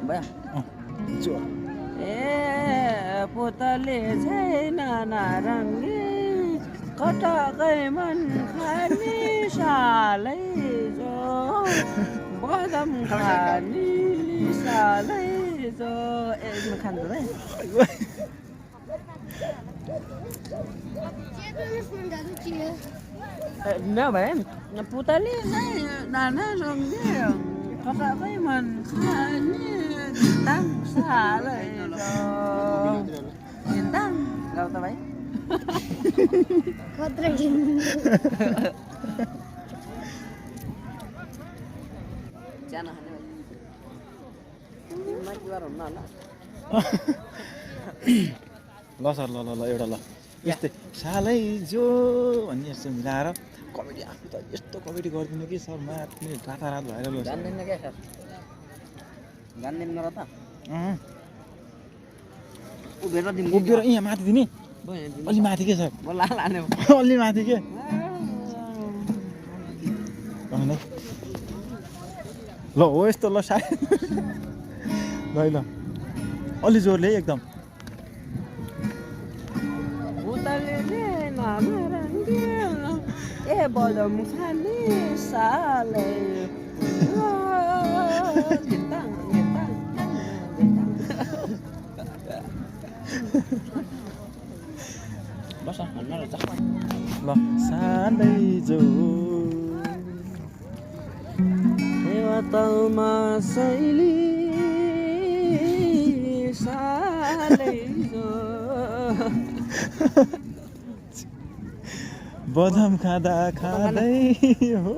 भयो जो ए पुतली छैन नारङ्गी कटकै मन खाने सालै जो बदम खाने सालै जो ए खान्छ है न भाइ पुतली चाहिँ नाना रङ्गी कटकै मन खाने दाम सालै जो दाम गाउँ त भाइ खतरा जान खाने भाइ माथिबार हुन्न होला ल सर ल ल ल एउटा ल यस्तै सालै जो भन्ने यस्तो मिलाएर कमेडी आफू त यस्तो कमेडी गरिदिनु कि सर माथि रातारात भएर ल जान्दैन क्या सर जान्दैन र त उभिएर दिनु उभिएर यहाँ माथि दिने अलि माथि के सर बोला लाने अलि माथि के ल हो यस्तो ल सायद ल ल अलि जोरले एकदम पुतलीले नाना रङ्गी ए बदम खाने सालै बस हन्न रहेछ ल सालै जो तलमा शैली सालै जो बदाम खाँदा खाँदै हो